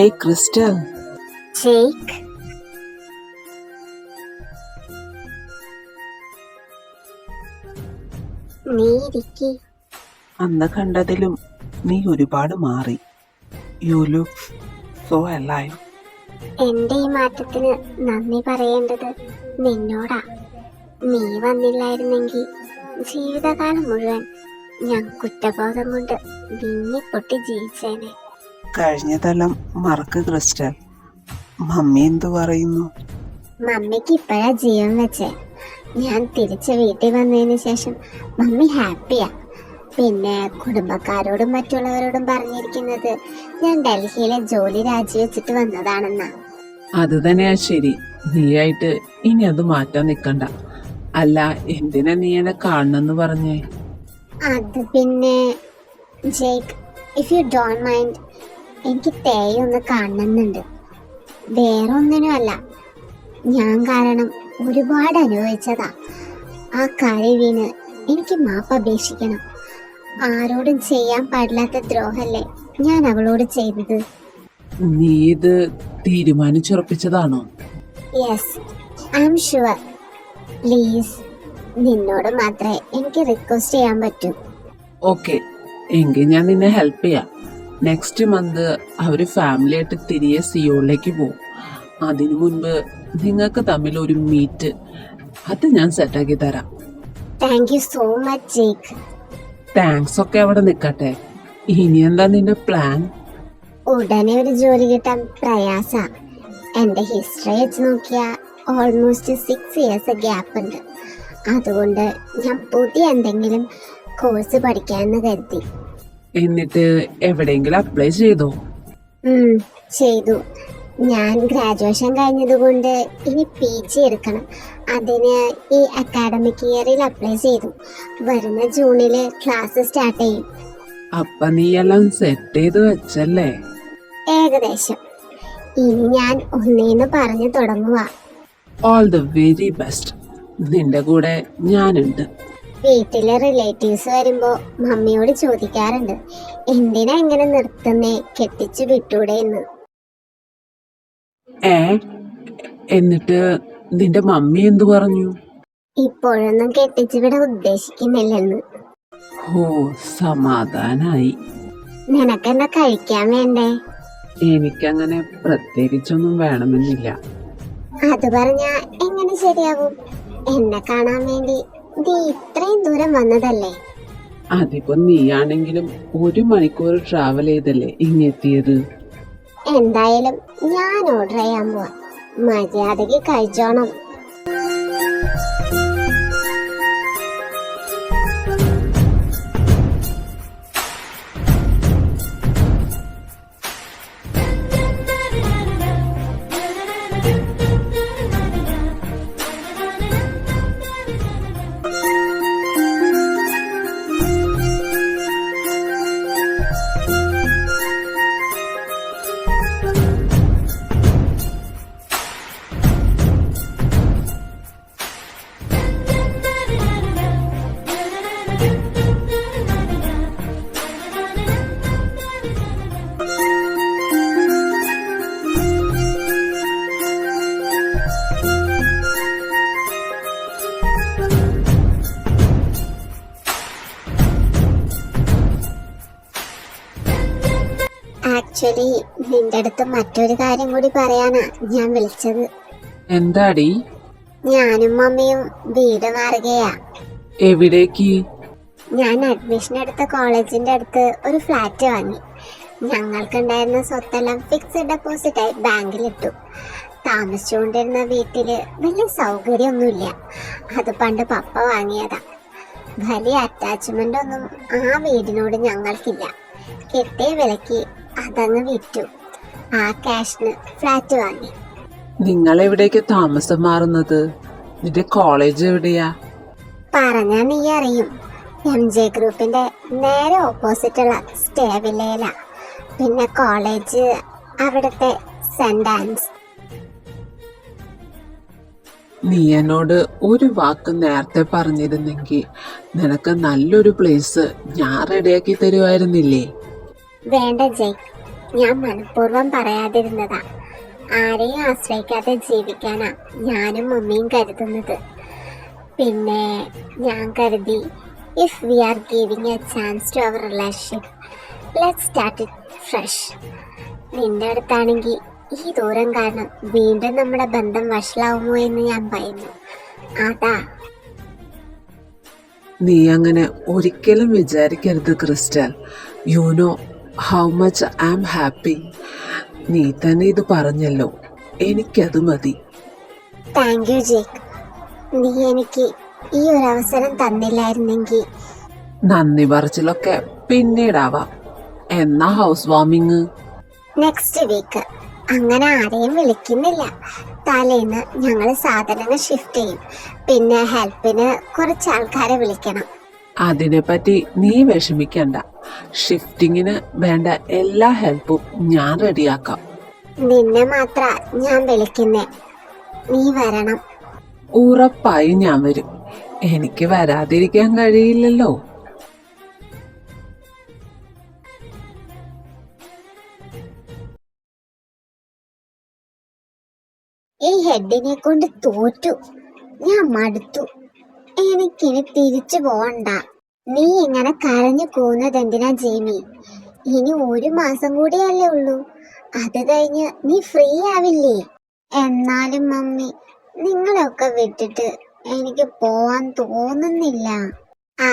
Hey crystal, Jake, നീ ഇരിക്ക്. അന്ന് കണ്ടതിലും നീ ഒരുപാട് മാറി. You look so alive. എന്റെ ഈ മാറ്റത്തിന് നന്ദി പറയേണ്ടത് നിന്നോടാ. നീ വന്നില്ലായിരുന്നെങ്കിൽ ജീവിതകാലം മുഴുവൻ ഞാൻ കുറ്റബോധം കൊണ്ട് വിങ്ങിപ്പൊട്ടി ജീവിച്ചേനെ. കഴിഞ്ഞതെല്ലാം മറക്ക് ക്രിസ്റ്റൽ. മമ്മി എന്തു പറയുന്നു? മമ്മിക്ക് ഇപ്പോഴാ ജീവൻ വെച്ചേ. ഞാൻ തിരിച്ച് വീട്ടിൽ വന്നതിന് ശേഷം മമ്മി ഹാപ്പിയാ. പിന്നെ കുടുംബക്കാരോടും മറ്റുള്ളവരോടും പറഞ്ഞിരിക്കുന്നത് ഞാൻ ഡൽഹിയിലെ ജോലി രാജിവെച്ചിട്ട് വന്നതാണെന്നാ. അത് തന്നെയാ ശരി. നീയായിട്ട് ഇനി അത് മാറ്റാൻ നിക്കണ്ട. അല്ല, എന്തിനാ നീ എന്നെ കാണണമെന്ന് പറഞ്ഞേ? അത് പിന്നെ Jake, if you don't mind, എനിക്ക് തേയൊന്ന് കാണണമെന്നുണ്ട്. വേറെ ഒന്നിനും അല്ല, ഞാൻ കാരണം ഒരുപാട് അനുഭവിച്ചതാ. ആ കാര്യം വീണ് എനിക്ക് മാപ്പ് അപേക്ഷിക്കണം. ആരോടും ചെയ്യാൻ പാടില്ലാത്ത ദ്രോഹല്ലേ ഞാൻ അവളോട് ചെയ്തത്. നീ ഇത് തീരുമാനിച്ചുറപ്പിച്ചതാണോ? Yes, I am sure. Please, നിന്നോട് മാത്രമേ എനിക്ക് റിക്വസ്റ്റ് ചെയ്യാൻ പറ്റൂ. ഓക്കെ, എങ്കിൽ ഞാൻ നിന്നെ ഹെൽപ്പ് ചെയ്യാം. നെക്സ്റ്റ് മന്ത് അവര് ഫാമിലി ആയിട്ട് തിരികെ സിയോളിലേക്ക് പോകും. അതിനു മുൻപ് നിങ്ങൾക്ക് തമ്മിൽ ഒരു മീറ്റ്, അത് ഞാൻ സെറ്റാക്കി തരാം. Thank you so much Jake. Thanks ഒക്കെ അവിടെ നിൽക്കട്ടെ. ഇനി എന്താ നിന്റെ പ്ലാൻ? ഉടനെ ഒരു ജോലി കിട്ടാൻ പ്രയാസ. എന്റെ ഹിസ്റ്ററി വെച്ച് നോക്കിയാൽ ഓൾമോസ്റ്റ് 6 ഇയേഴ്സ് ഗ്യാപ്പ് ഉണ്ട്. അതുകൊണ്ട് ഞാൻ പുതിയ എന്തെങ്കിലും കോഴ്സ് പഠിക്കാമെന്ന് കരുതി. എന്നിട്ട് എവിടെയെങ്കിലും അപ്ലൈ ചെയ്തോ? ചെയ്തു. ഞാൻ ഗ്രാജുവേഷൻ കഴിഞ്ഞതുകൊണ്ട് ഇനി PG എടുക്കണം. അതിന് ഈ അക്കാഡമിക് ഇയറിൽ അപ്ലൈ ചെയ്തു. വരുന്ന ജൂണിൽ ക്ലാസ് സ്റ്റാർട്ട് ചെയ്യും. അപ്പൊ നീ എല്ലാം സെറ്റ് ചെയ്ത് വെച്ചല്ലേ? ഏകദേശം. ഇനി ഞാൻ ഒന്നേന്ന് പറഞ്ഞു തുടങ്ങുക. All the very best. നിന്റെ കൂടെ ഞാനുണ്ട്. വീട്ടിലെ റിലേറ്റീവ്സ് വരുമ്പോ മമ്മിയോട് ചോദിക്കാറുണ്ട്, എന്തിനാ ഇങ്ങനെ നിർത്തുന്നേ, കെട്ടിച്ചു വിട്ടൂടെ എന്ന്. എന്നിട്ട് നിന്റെ മമ്മി എന്തു പറഞ്ഞു? ഇപ്പോഴൊന്നും കെട്ടിച്ചു വിടാൻ ഉദ്ദേശിക്കുന്നില്ലെന്ന്. ഓ, സമാധാനായി. നിനക്കെന്താ കഴിക്കാൻ വേണ്ടേ? എനിക്കങ്ങനെ പ്രത്യേകിച്ചൊന്നും വേണമെന്നില്ല. അത് പറഞ്ഞാ എങ്ങനെ ശരിയാവും? എന്നെ കാണാൻ വേണ്ടി നീ ഇത്രയും ദൂരം വന്നതല്ലേ? അതിപ്പോ നീയാണെങ്കിലും 1 മണിക്കൂർ ട്രാവൽ ചെയ്തല്ലേ ഇങ്ങെത്തിയത്. എന്തായാലും ഞാൻ ഓർഡർ ചെയ്യാൻ പോവാ. മര്യാദക്ക് കഴിച്ചോണം. ആക്ച്വലി നിന്റെ അടുത്ത് മറ്റൊരു കാര്യം കൂടി പറയാനാ ഞാൻ വിളിച്ചത്. എന്താടി? ഞാനും മമ്മിയും വീട് മാറുകയാ. എവിടേക്ക്? ഞാൻ അഡ്മിഷൻ എടുത്ത കോളേജിന്റെ അടുത്ത് ഒരു ഫ്ലാറ്റ് വാങ്ങി. ഞങ്ങൾക്കുണ്ടായിരുന്ന സ്വത്തെല്ലാം ഫിക്സഡ് ഡെപ്പോസിറ്റായി ബാങ്കിലിട്ടു. താമസിച്ചുകൊണ്ടിരുന്ന വീട്ടില് വലിയ സൗകര്യമൊന്നുമില്ല. അത് പണ്ട് പപ്പ വാങ്ങിയതാ. വലിയ അറ്റാച്ച്മെന്റ് ഒന്നും ആ വീടിനോട് ഞങ്ങൾക്കില്ല. കിട്ടിയ വിലക്ക് അതങ്ങ് വിറ്റു. ആ ക്യാഷിന് ഫ്ലാറ്റ് വാങ്ങി. നിങ്ങൾ എവിടേക്ക് താമസം മാറുന്നത്? നിന്റെ കോളേജ് എവിടെയാ? പറഞ്ഞാ നീ അറിയും. MJ ഗ്രൂപ്പിന്റെ നേരെ ഓപ്പോസിറ്റുള്ള സ്റ്റേ വില്ലയിലാ. പിന്നെ കോളേജ് അവിടുത്തെ സെന്റ് ആൻസ്. നീ എന്നോട് ഒരു വാക്ക് നേരത്തെ പറഞ്ഞിരുന്നെങ്കിൽ നിനക്ക് നല്ലൊരു പ്ലേസ് ഞാൻ റെഡിയാക്കി തരുമായിരുന്നില്ലേ? വേണ്ട ജയ്ക്ക്, ഞാൻ മനഃപൂർവ്വം പറയാതിരുന്നതാ. ആരെയും ആശ്രയിക്കാതെ ജീവിക്കാനാ ഞാനും മമ്മിയും കരുതുന്നത്. പിന്നെ ഞാൻ കരുതി, if we are giving a chance to our relationship, let's start it fresh. നിന്റെ അടുത്താണെങ്കിൽ ഈ ദൂരം കാരണം വീണ്ടും നമ്മുടെ ബന്ധം വഷളാവുമോ എന്ന് ഞാൻ ഭയന്നു. അതാ. നീ അങ്ങനെ ഒരിക്കലും വിചാരിക്കരുത് Crystal. You know how much I am happy. നീ തന്നെ ഇത് പറഞ്ഞല്ലോ, എനിക്കത് മതി. Thank you Jake. നീ എനിക്ക് ഈ ഒരു അവസരം തന്നില്ലായിരുന്നെങ്കിൽ. നന്ദി പറച്ചിലൊക്കെ പിന്നീടാവാം. എന്നാ ഹൗസ് വാമിങ്? Next week. അങ്ങനെ ആരെയും വിളിക്കുന്നില്ല. തലേന്ന് ഞങ്ങൾ സാധനങ്ങൾ ഷിഫ്റ്റ് ചെയ്യും. പിന്നെ ഹെൽപ്പിന് കുറച്ച് ആൾക്കാരെ വിളിക്കണം. അതിനെപ്പറ്റി നീ വിഷമിക്കണ്ട. ഷിഫ്റ്റിങ്ങിന് വേണ്ട എല്ലാ ഹെൽപ്പും ഞാൻ റെഡിയാക്കാം. നിന്നെ മാത്ര ഞാൻ വിളിക്കുന്നേ. നീ വരണം. ഉറപ്പായി ഞാൻ വരും. എനിക്ക് വരാതിരിക്കാൻ കഴിയില്ലല്ലോ. ഈ ഹെഡിനെ കൊണ്ട് തോറ്റു. ഞാൻ മടുത്തു. എനിക്കിനി തിരിച്ചു പോവണ്ട. നീ ഇങ്ങനെ കരഞ്ഞു പോകുന്നത് എന്തിനാ ജെയ്മി? ഇനി 1 മാസം കൂടിയല്ലേ ഉള്ളൂ. അത് കഴിഞ്ഞ് നീ ഫ്രീ ആവില്ലേ? എന്നാലും മമ്മി, നിങ്ങളെയൊക്കെ വിട്ടിട്ട് എനിക്ക് പോവാൻ തോന്നുന്നില്ല.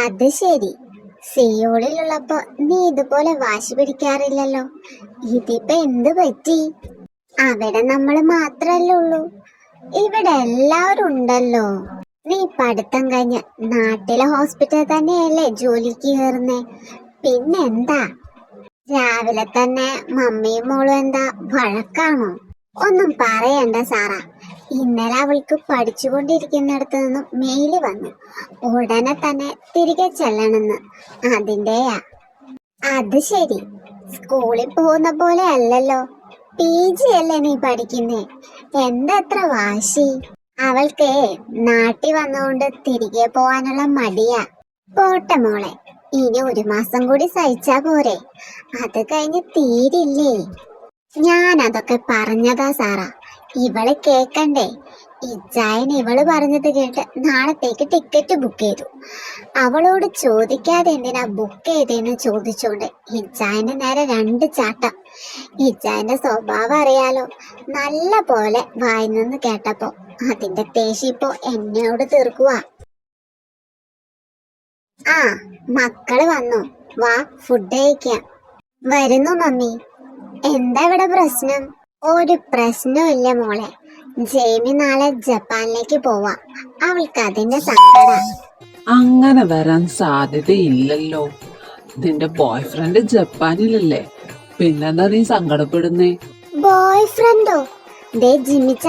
അത് ശരി, സിയോളിലുള്ളപ്പോ നീ ഇതുപോലെ വാശി പിടിക്കാറില്ലല്ലോ. ഇതിപ്പോ എന്ത് പറ്റി? അവിടെ നമ്മൾ മാത്രല്ലേ ഉള്ളൂ. ഇവിടെ എല്ലാവരും ഉണ്ടല്ലോ. നീ പഠിത്തം കഴിഞ്ഞ് നാട്ടിലെ ഹോസ്പിറ്റൽ തന്നെയല്ലേ ജോലിക്ക് കയറുന്നേ? പിന്നെന്താ? രാവിലെ തന്നെ മമ്മിയും മോളും എന്താ വഴക്കാണോ? ഒന്നും പറയണ്ട സാറ. ഇന്നലെ അവൾക്ക് പഠിച്ചുകൊണ്ടിരിക്കുന്നിടത്ത് നിന്നും മെയില് വന്നു. ഉടനെ തന്നെ തിരികെ ചെല്ലണമെന്ന്. അതിന്റെയാ. അത് ശരി, സ്കൂളിൽ പോകുന്ന പോലെ അല്ലല്ലോ. PG അല്ലേ നീ പഠിക്കുന്നേ? എന്തത്ര വാശി? അവൾക്ക് നാട്ടിൽ വന്നുകൊണ്ട് തിരികെ പോവാനുള്ള മടിയാ. പോട്ടെ മോളെ, ഇനി 1 മാസം കൂടി സഹിച്ചാ പോരെ? അത് കഴിഞ്ഞ് തീരില്ലേ? ഞാൻ അതൊക്കെ പറഞ്ഞതാ സാറാ. ഇവള് കേക്കണ്ടേ? ഇച്ചായൻ ഇവള് പറഞ്ഞത് കേട്ട് നാളത്തേക്ക് ടിക്കറ്റ് ബുക്ക് ചെയ്തു. അവളോട് ചോദിക്കാതെ എന്തിനാ ബുക്ക് ചെയ്തേന്ന് ചോദിച്ചോണ്ട് ഇച്ചായന്റെ നേരെ 2 ചാട്ടം. ഇച്ചായന്റെ സ്വഭാവം അറിയാലോ. നല്ല പോലെ വായിന്ന് കേട്ടപ്പോ അതിന്റെ ദേഷ്യം ഇപ്പോ എന്നോട് തീർക്കുക. ആ, മക്കള് വന്നു. വാ, ഫുഡ് കഴിക്കാം. വരുന്നു മമ്മി. എന്താ ഇവിടെ പ്രശ്നം? ഒരു പ്രശ്നവും ഇല്ല മോളെ. ജെയ്മി നാളെ ജപ്പാനിലേക്ക് പോവാ. അവൾക്ക് അതിന്റെ സങ്കട. അങ്ങനെ വരാൻ സാധ്യതയില്ലല്ലോ. നിന്റെ ബോയ് ഫ്രണ്ട് ജപ്പാനിലല്ലേ? പിന്നെന്താ നീ സങ്കടപ്പെടുന്നേ? ബോയ് ഫ്രണ്ടോ? ദേ ജിമ്മിച്ച,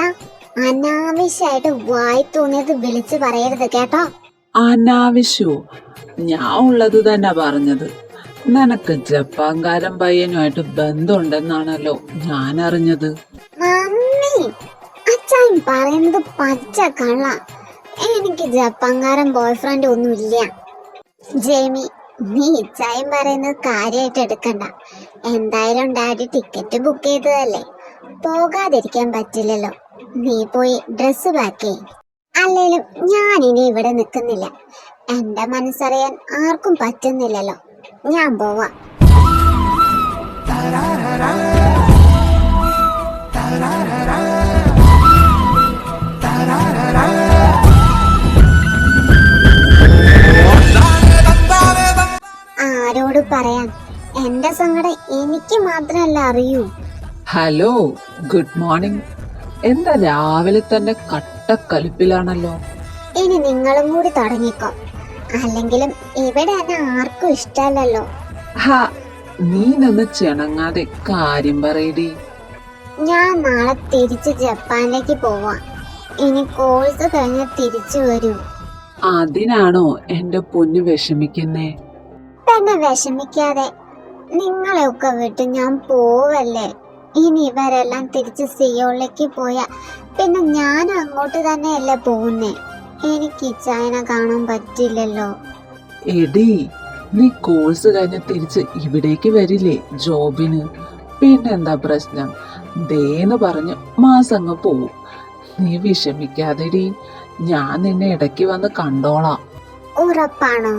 അനാവശ്യമായിട്ട് വായി തോന്നിയത് വിളിച്ചു പറയരുത് കേട്ടോ. അനാവശ്യോ? ഞാൻ ഉള്ളത് തന്നെ പറഞ്ഞത്. നിനക്ക് ജപ്പാൻകാരൻ പയ്യനുമായിട്ട് ബന്ധമുണ്ടെന്നാണല്ലോ ഞാൻ അറിഞ്ഞത്. മമ്മി, അച്ഛൻ പറയുന്നത് പച്ച കള്ള. എനിക്ക് ജപ്പാൻകാരൻ ബോയ് ഫ്രണ്ട് ഒന്നുമില്ല. ജെയ്മി, നീ ഇച്ചായും പറയുന്നത് കാര്യമായിട്ട് എടുക്കണ്ട. എന്തായാലും ഡാഡി ടിക്കറ്റ് ബുക്ക് ചെയ്തതല്ലേ, പോകാതിരിക്കാൻ പറ്റില്ലല്ലോ. നീ പോയി ഡ്രസ്സ് പാക്ക് ചെയ്യ്. അല്ലേലും ഞാൻ ഇനി ഇവിടെ നിൽക്കുന്നില്ല. എന്റെ മനസ്സറിയാൻ ആർക്കും പറ്റുന്നില്ലല്ലോ. ഞാൻ പോവാ. ആരോട് പറയാൻ? എന്റെ സങ്കടം എനിക്ക് മാത്രമല്ല അറിയൂ. Hello, good morning. എന്താ രാവിലെ തന്നെ കട്ടക്കലിപ്പിലാണല്ലോ? ഇനി നിങ്ങളും കൂടി തുടങ്ങിക്കോ. അല്ലെങ്കിലും ഇവിടെ എന്നെ ആർക്കും ഇഷ്ടമല്ലല്ലോ. ഹാ, നീ നിന്ന് ചിണങ്ങാതെ കാര്യം പറയടി. ഞാൻ നാളെ തിരിച്ച് ജപ്പാനിലേക്ക് പോവാ. ഇനി കോഴ്സ് കഴിഞ്ഞ് തിരിച്ചു വരൂ. അതിനാണോ എന്റെ പൊന്നു വിഷമിക്കുന്നേ? തന്നെ വിഷമിക്കാതെ. നിങ്ങളെയൊക്കെ വിട്ട് ഞാൻ പോവല്ലേ. ഇനി ഇവരെല്ലാം തിരിച്ച് സിയോളിലേക്ക് പോയാ പിന്നെ ഞാനും അങ്ങോട്ട് തന്നെയല്ലേ പോകുന്നേ. എനിക്ക് ഇച്ചായനെ കാണാൻ പറ്റില്ലല്ലോ. എടി, നീ കോഴ്സ് കഴിഞ്ഞ് തിരിച്ച് ഇവിടേക്ക് വരില്ലേ ജോബിന്? പിന്നെന്താ പ്രശ്നം? ദേന്ന് പറഞ്ഞ് മാസങ്ങ് പോവും. നീ വിഷമിക്കാതെടി, ഞാൻ നിന്നെ ഇടയ്ക്ക് വന്ന് കണ്ടോളാം. ഉറപ്പാണോ?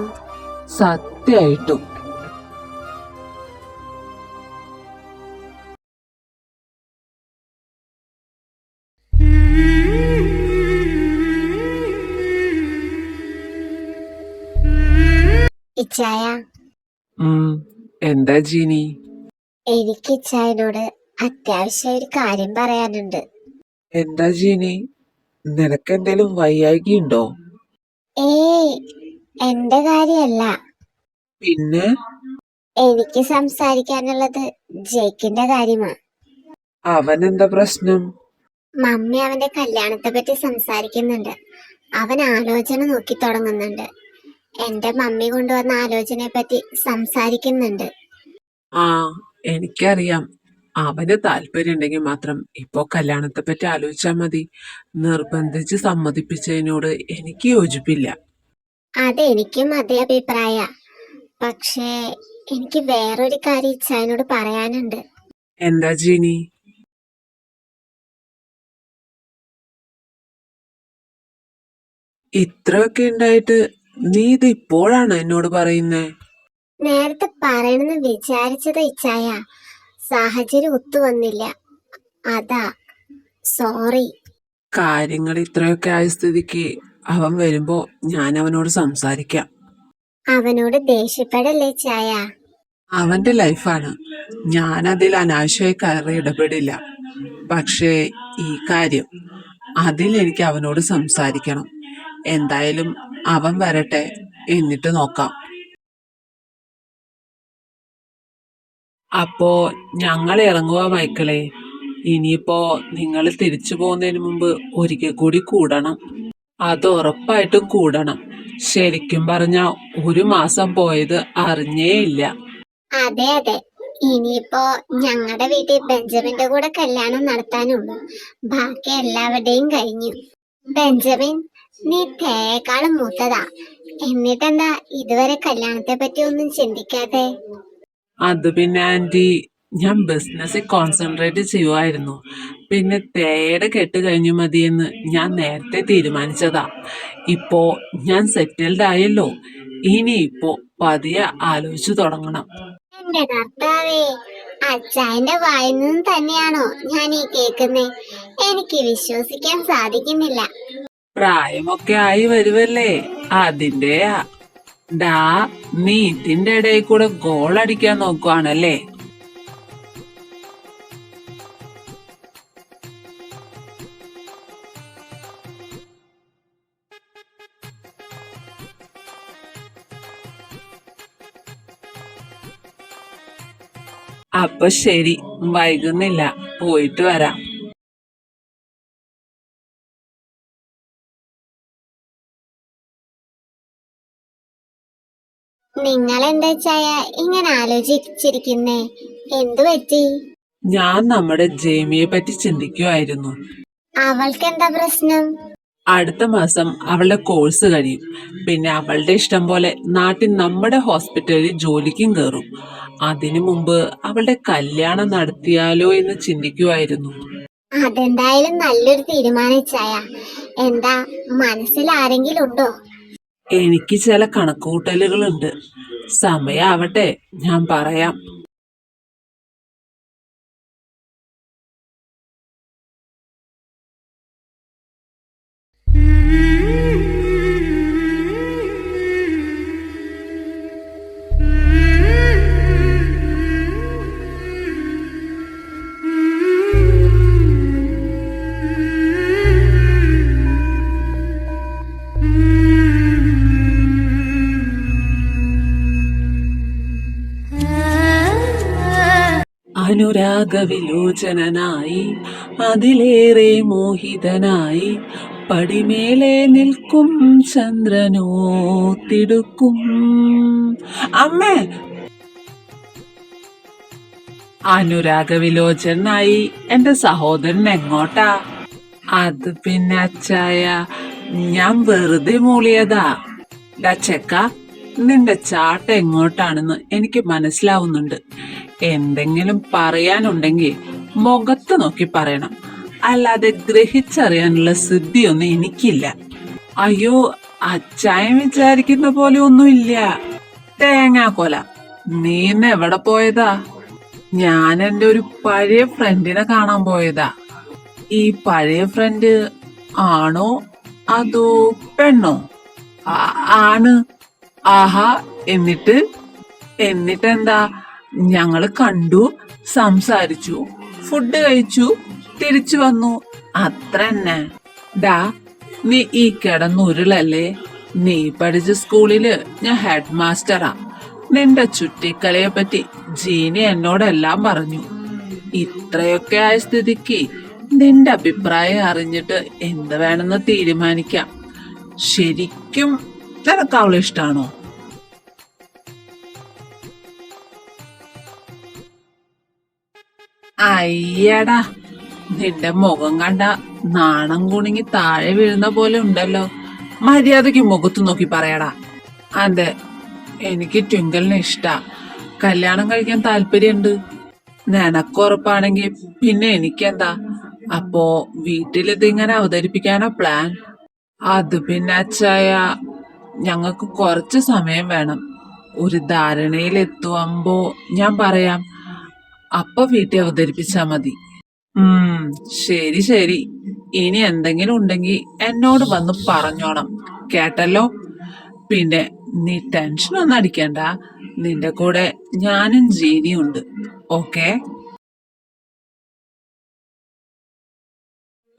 സത്യായിട്ടും. ഇച്ചായ, എന്താ ജീനി? എനിക്ക് ഇച്ചായനോട് അത്യാവശ്യം ഒരു കാര്യം പറയാനുണ്ട്. എന്താ ജീനി? നിനക്കെന്തേലും വയ്യായ്ക ഉണ്ടോ? ഏയ്, എന്റെ കാര്യല്ല. പിന്നെ? എനിക്ക് സംസാരിക്കാനുള്ളത് ജേക്കിന്റെ കാര്യമാ. അവനെന്താ പ്രശ്നം? മമ്മി അവന്റെ കല്യാണത്തെ പറ്റി സംസാരിക്കുന്നുണ്ട്. അവൻ ആലോചന നോക്കി തുടങ്ങുന്നുണ്ട്. എന്റെ മമ്മി കൊണ്ടുവന്ന ആലോചനയെ പറ്റി സംസാരിക്കുന്നുണ്ട്. ആ, എനിക്കറിയാം. അവന് താല്പര്യം ഉണ്ടെങ്കിൽ മാത്രം ഇപ്പോ കല്യാണത്തെ പറ്റി ആലോചിച്ചാ മതി. നിർബന്ധിച്ച് സമ്മതിപ്പിച്ചതിനോട് എനിക്ക് യോജിപ്പില്ല. അതെനിക്കും അതേ അഭിപ്രായ. പക്ഷേ എനിക്ക് വേറൊരു കാര്യം ഇച്ചായനോട് പറയാനുണ്ട്. എന്താ ജീനി? ഇത്രയൊക്കെ ഉണ്ടായിട്ട് നീ ഇത് ഇപ്പോഴാണ് എന്നോട് പറയുന്നേ? നേരത്തെ പറയണമെന്ന് വിചാരിച്ചത് ഇച്ചായ, സാഹചര്യം ഒത്തുവന്നില്ല, അതാ. സോറി. കാര്യങ്ങൾ ഇത്രയൊക്കെ ആയ സ്ഥിതിക്ക് അവൻ വരുമ്പോ ഞാൻ അവനോട് സംസാരിക്കാം. അവനോട് ദേഷ്യപ്പെടല്ലേ ഇച്ചായ. അവന്റെ ലൈഫാണ്, ഞാൻ അതിൽ അനാവശ്യമായി കയറി ഇടപെടില്ല. പക്ഷേ ഈ കാര്യം, അതിൽ എനിക്ക് അവനോട് സംസാരിക്കണം. എന്തായാലും അവൻ വരട്ടെ, എന്നിട്ട് നോക്കാം. അപ്പോ ഞങ്ങൾ ഇറങ്ങുക മൈക്കിളെ. ഇനിയിപ്പോ നിങ്ങൾ തിരിച്ചു പോകുന്നതിന് മുമ്പ് ഒരിക്കൽ കൂടി കൂടണം. അത് ഉറപ്പായിട്ടും കൂടണം. ശരിക്കും പറഞ്ഞ ഒരു മാസം പോയത് അറിഞ്ഞേ ഇല്ല. അതെ അതെ, ഇനിയിപ്പോ ഞങ്ങളുടെ വീട്ടിൽ ബെഞ്ചമിന്റെ കൂടെ കല്യാണം നടത്താനുള്ളൂ. ബാക്കി എല്ലാവരുടെയും കഴിഞ്ഞു. ബെഞ്ചമിൻ, നീ തേക്കാളും മൂത്തതാ. എന്നിട്ടെന്താ ഇതുവരെ കല്യാണത്തെ പറ്റി ഒന്നും ചിന്തിക്കാതെ? അത് പിന്നെ ആന്റി, ഞാൻ ബിസിനസ്സിൽ കോൺസെൻട്രേറ്റ് ചെയ്യുമായിരുന്നു. പിന്നെ തേയുടെ കെട്ട് കഴിഞ്ഞു മതിയെന്ന് ഞാൻ നേരത്തെ തീരുമാനിച്ചതാ. ഇപ്പോ ഞാൻ സെറ്റിൽഡ് ആയല്ലോ. ഇനിയിപ്പോ പതിയെ ആലോചിച്ചു തുടങ്ങണം. എന്റെ കർത്താവേ, അച്ചായന്റെ വായിന്ന് തന്നെയാണോ ഞാൻ ഈ കേൾക്കുന്നേ? എനിക്ക് വിശ്വസിക്കാൻ സാധിക്കുന്നില്ല. പ്രായമൊക്കെ ആയി വരുവല്ലേ, അതിന്റെയാ. ഡാ, നീ ഇതിന്റെ ഇടയിൽ കൂടെ ഗോൾ അടിക്കാൻ നോക്കുവാണല്ലേ? അപ്പൊ ശരി, വൈകുന്നില്ല, പോയിട്ട് വരാം. നിങ്ങൾ എന്താ ചായ ഇങ്ങനെ ആലോചിച്ചിരിക്കുന്നേ? എന്തു പറ്റി? ഞാൻ നമ്മുടെ ജേമിയെ പറ്റി ചിന്തിക്കുമായിരുന്നു. അവൾക്ക് എന്താ പ്രശ്നം? അടുത്ത മാസം അവളുടെ കോഴ്സ് കഴിയും. പിന്നെ അവളുടെ ഇഷ്ടം പോലെ നാട്ടിൽ നമ്മുടെ ഹോസ്പിറ്റലിൽ ജോലിക്കും കയറും. അതിനു മുമ്പ് അവളുടെ കല്യാണം നടത്തിയാലോ എന്ന് ചിന്തിക്കുമായിരുന്നു. അതെന്തായാലും നല്ലൊരു തീരുമാനം ചായ. എന്താ, മനസ്സിൽ ആരെങ്കിലും ഉണ്ടോ? എനിക്ക് ചില കണക്കുകൂട്ടലുകളുണ്ട്. സമയാവട്ടെ, ഞാൻ പറയാം. അനുരാഗവിലോചനായി അതിലേറെ മോഹിതനായി പടിമേലെ നിൽക്കും ചന്ദ്രനോ തിടുക്കും. അമ്മേ! അനുരാഗവിലോചനായി എന്റെ സഹോദരൻ എങ്ങോട്ടാ? അത് പിന്നെ അച്ചായ, ഞാൻ വെറുതെ മൂളിയതാ. ചെക്ക, നിന്റെ ചാട്ട എങ്ങോട്ടാണെന്ന് എനിക്ക് മനസ്സിലാവുന്നുണ്ട്. എന്തെങ്കിലും പറയാനുണ്ടെങ്കിൽ മുഖത്ത് നോക്കി പറയണം, അല്ലാതെ ഗ്രഹിച്ചറിയാനുള്ള സിദ്ധിയൊന്നും എനിക്കില്ല. അയ്യോ, അച്ചായൻ വിചാരിക്കുന്ന പോലെ ഒന്നുമില്ല. തേങ്ങാക്കൊല, നീ ഇന്ന് എവിടെ പോയതാ? ഞാൻ എന്റെ ഒരു പഴയ ഫ്രണ്ടിനെ കാണാൻ പോയതാ. ഈ പഴയ ഫ്രണ്ട് ആണോ അതോ പെണ്ണോ? ആണ്. ആഹാ, എന്നിട്ടെന്താ? ഞങ്ങള് കണ്ടു, സംസാരിച്ചു, ഫുഡ് കഴിച്ചു, തിരിച്ചു വന്നു, അത്ര തന്നെ. ഡാ, നീ ഈ കിടന്നുരുളല്ലേ? നീ പഠിച്ച സ്കൂളില് ഞാൻ ഹെഡ് മാസ്റ്ററാ. നിന്റെ ചുറ്റിക്കളിയെ പറ്റി ജീനി എന്നോടെല്ലാം പറഞ്ഞു. ഇത്രയൊക്കെ ആയ സ്ഥിതിക്ക് നിന്റെ അഭിപ്രായം അറിഞ്ഞിട്ട് എന്ത് വേണമെന്ന് തീരുമാനിക്കാം. ശരിക്കും നിനക്ക് അവളെ ഇഷ്ടാണോ? അയ്യടാ, നിന്റെ മുഖം കണ്ട നാണം കുണുങ്ങി താഴെ വീഴുന്ന പോലെ ഉണ്ടല്ലോ. മര്യാദയ്ക്ക് മുഖത്ത് നോക്കി പറയടാ. അതെ, എനിക്ക് ട്വിങ്കിളിനെ ഇഷ്ടാ. കല്യാണം കഴിക്കാൻ താല്പര്യമുണ്ട്. നിനക്കുറപ്പാണെങ്കിൽ പിന്നെ എനിക്കെന്താ? അപ്പോ വീട്ടിലിതിങ്ങനെ അവതരിപ്പിക്കാനാ പ്ലാൻ? അത് പിന്നെ അച്ചായ, ഞങ്ങൾക്ക് കുറച്ച് സമയം വേണം. ഒരു ധാരണയിലെത്തുമ്പോ ഞാൻ പറയാം. അപ്പൊ വീട്ടിൽ അവതരിപ്പിച്ചാ മതി. ശരി ശരി. ഇനി എന്തെങ്കിലും ഉണ്ടെങ്കിൽ എന്നോട് വന്ന് പറഞ്ഞോണം, കേട്ടല്ലോ? പിന്നെ നീ ടെൻഷനൊന്നും അടിക്കണ്ട. നിന്റെ കൂടെ ഞാനും ജീനിയും ഉണ്ട്. ഓക്കെ?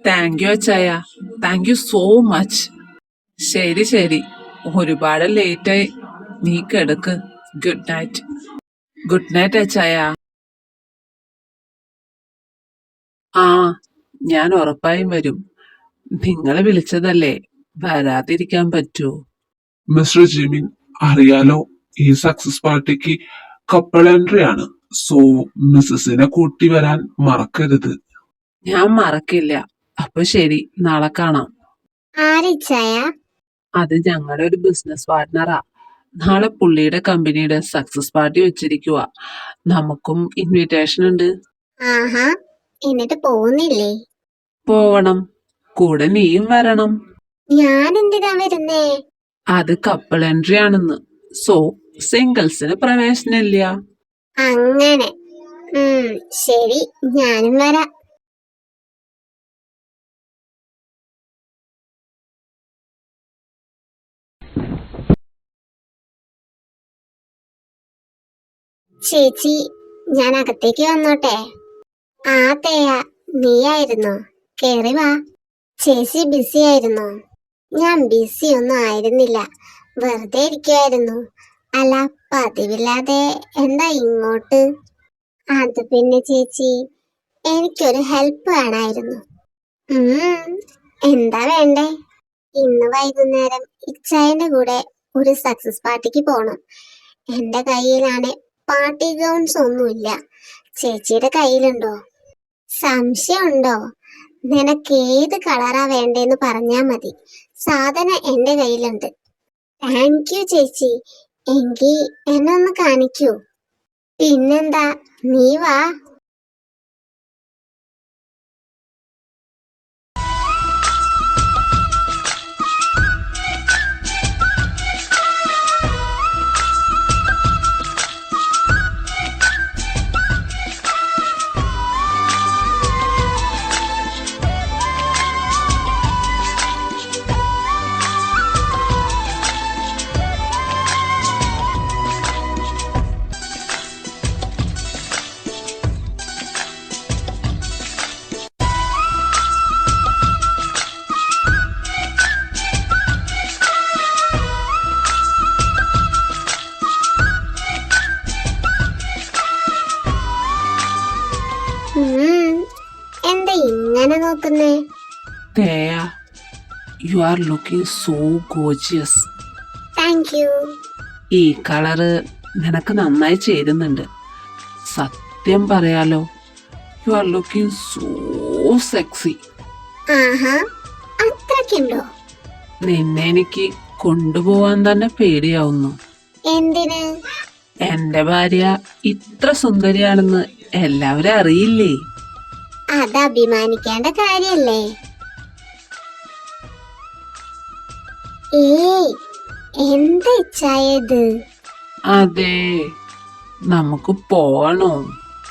താങ്ക് യു അച്ചായ, താങ്ക് യു സോ മച്ച്. ശരി ശരി, ഒരുപാട് ലേറ്റായി. നീ കിടക്ക്. Good night. ഗുഡ് നൈറ്റ് അച്ചായ. ആ, ഞാൻ ഉറപ്പായും വരും. നിങ്ങളെ വിളിച്ചതല്ലേ, വരാതിരിക്കാൻ പറ്റുമോ? മിസ്റ്റർ ജിമിൻ, അറിയാലോ, ഈ സക്സസ് പാർട്ടിക്ക് കപ്പിൾ എൻട്രി ആണ്. സോ മിസ്സസിനെ കൂട്ടി വരാൻ മറക്കരുത്. ഞാൻ മറക്കില്ല. അപ്പൊ ശരി, നാളെ കാണാം. ആരിച്ചായ? അത് ഞങ്ങളുടെ ഒരു ബിസിനസ് പാർട്ട്ണറാ. നാളെ പുള്ളിയുടെ കമ്പനിയുടെ സക്സസ് പാർട്ടി വെച്ചിരിക്കുക. നമുക്കും ഇൻവിറ്റേഷൻ ഉണ്ട്. ആഹാ, എന്നിട്ട് പോകുന്നില്ലേ? പോവണം. കൂടെ നീയും വരണം. ഞാൻ എന്തിനാ വരുന്നേ? അത് കപ്പിൾ എൻട്രി ആണെന്ന്. സോ സിംഗിൾസിന് പ്രവേശനമില്ല. അങ്ങനെ. ശരി, ഞാനും വരാം. ചേച്ചി, ഞാൻ അകത്തേക്ക് വന്നോട്ടെ? ആ തേയ, നീയായിരുന്നോ? കേറി വാ. ചേച്ചി ബിസി ആയിരുന്നോ? ഞാൻ ബിസി ഒന്നും ആയിരുന്നില്ല, വെറുതെ ഇരിക്കുവായിരുന്നു. അല്ല, പതിവില്ലാതെ എന്താ ഇങ്ങോട്ട്? അത് പിന്നെ ചേച്ചി, എനിക്കൊരു ഹെൽപ്പ് വേണമായിരുന്നു. എന്താ വേണ്ടേ? ഇന്ന് വൈകുന്നേരം ഇച്ചായന്റെ കൂടെ ഒരു സക്സസ് പാർട്ടിക്ക് പോണം. എന്റെ കയ്യിലാണെ പാർട്ടി ഗൗൺസ് ഒന്നുമില്ല. ചേച്ചിയുടെ കയ്യിലുണ്ടോ? സംശയമുണ്ടോ? നിനക്ക് ഏത് കളറാ വേണ്ടേന്ന് പറഞ്ഞാ മതി, സാധനം എന്റെ കയ്യിലുണ്ട്. താങ്ക് യു ചേച്ചി. എങ്കി എന്നെ ഒന്ന് കാണിക്കൂ. പിന്നെന്താ, നീ വാ. എന്താ ഇങ്ങനെ നോക്കുന്നേ? Theya, you are looking so gorgeous. Thank you. ഈ കളറ് നിനക്ക് നന്നായി ചേരുന്നുണ്ട്. സത്യം പറയാലോ, you are looking so sexy. ആഹാ, അത്രക്കുണ്ടോ? നിന്നെ എനിക്ക് കൊണ്ടുപോവാൻ തന്നെ പേടിയാവുന്നു. എന്തിന്? എന്റെ ഭാര്യ ഇത്ര സുന്ദരിയാണെന്ന് എല്ലാവരും അറിയില്ലേ? അത് അഭിമാനിക്കേണ്ട കാര്യല്ലേ? ഏയ്, എന്താ ഇച്ചായത്? അതെ, നമുക്ക് പോകണോ?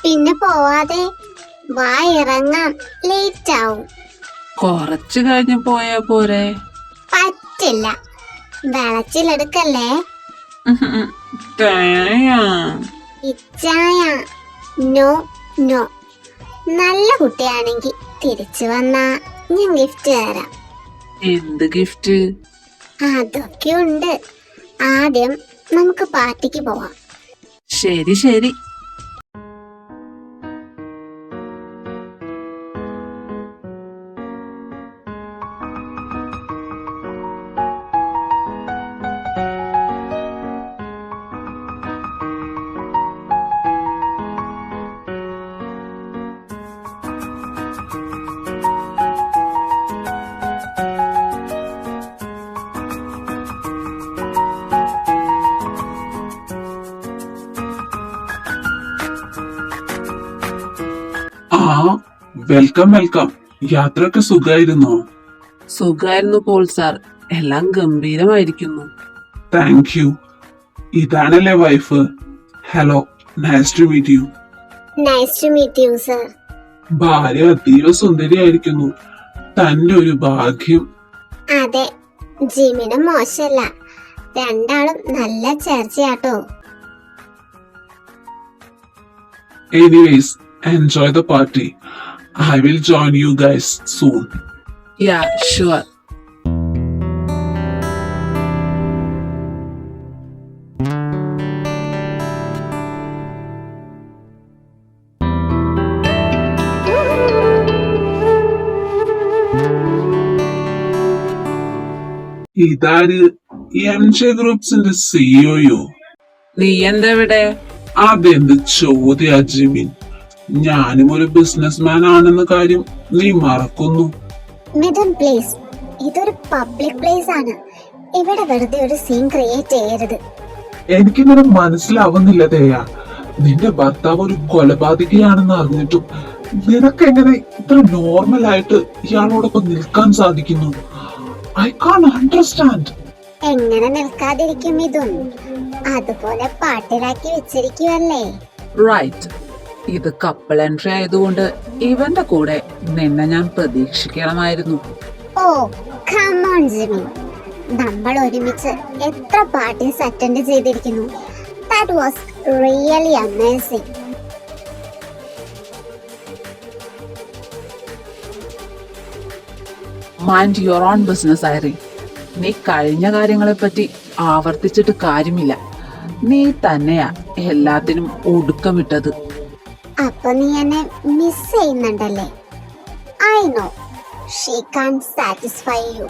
പിന്നെ പോവാതെ വാ, ഇറങ്ങാം, ലേറ്റ് ആവും. കുറച്ചു കഴിഞ്ഞ് പോയാ പോരെ? പറ്റില്ല, വെളച്ചിലെടുക്കല്ലേ തേയാ. ഇച്ചായ. നോ നോ, നല്ല കുട്ടിയാണെങ്കി തിരിച്ചു വന്നാ ഞാൻ ഗിഫ്റ്റ് തരാം. എന്ത് ഗിഫ്റ്റ്? അതൊക്കെ ഉണ്ട്. ആദ്യം നമുക്ക് പാർട്ടിക്ക് പോവാം. ശരി ശരി. ആ, വെൽക്കം വെൽക്കം. യാത്രയൊക്കെ സുഖമായിരുന്നോ? സുഖായിരുന്നു പോൾ സാർ, എല്ലാം ഗംഭീരമായിരിക്കുന്നു. Thank you. ഇതാണല്ലേ wife? Hello, nice to meet you. Nice to meet you sir. ഭാര്യ അതീവ സുന്ദരിയായിരിക്കുന്നു. തന്റെ ഒരു ഭാഗ്യം. അതെ, ജിമിന് മോശല്ല. രണ്ടാളും നല്ല ചേർച്ചയാട്ടോ. Anyways, enjoy the party. I will join you guys soon. Yeah sure. ഇതാര്? MJ ഗ്രൂപ്പ്സിന്റെ സിഇഒയോ? നീ എന്താ ഇവിടെ? അതെന്ത് ചോദ്യാ ജിമിൻ? ഞാനും ഒരു ബിസിനസ്മാൻ ആണെന്ന കാര്യം നീ മറക്കുന്നു. മിഥുൻ പ്ലീസ്, ഇതൊരു പബ്ലിക് പ്ലേസ് ആണ്. ഇവിടെ വെറുതെ ഒരു സീൻ ക്രിയേറ്റ് ചെയ്യരുത്. എനിക്കിങ്ങനെ മനസ്സിലാവുന്നില്ല ദയ. നിന്റെ ഭർത്താവ് ഒരു കൊലപാതകയാണെന്ന് അറിഞ്ഞിട്ടും നിനക്കെങ്ങനെ ഇത്ര നോർമൽ ആയിട്ട് ഇയാളോടൊപ്പം നിൽക്കാൻ സാധിക്കുന്നു? I can't understand. എങ്ങനെ നിൽക്കാതിരിക്കും മിഥുൻ? അതുപോലെ പാട്ടിലാക്കി വെച്ചിരിക്കുവല്ലേ. റൈറ്റ്. ഇത് കപ്പിൾ എൻട്രി ആയതുകൊണ്ട് ഇവന്റെ കൂടെ നിന്നെ ഞാൻ പ്രതീക്ഷിക്കണമായിരുന്നു. ഓ കം ഓൺ ജിമി, നമ്മൾ ഒരുമിച്ച് എത്ര പാർട്ടീസ് അറ്റൻഡ് ചെയ്തിരിക്കുന്നു. That was really amazing. Mind your own business ഐറി. നീ കഴിഞ്ഞ കാര്യങ്ങളെ പറ്റി ആവർത്തിച്ചിട്ട് കാര്യമില്ല. നീ തന്നെയാ എല്ലാത്തിനും ഒടുക്കമിട്ടത്. അപ്പൊ നീ എന്നെ മിസ് ചെയ്യുന്നുണ്ടല്ലേ? I know she can satisfy you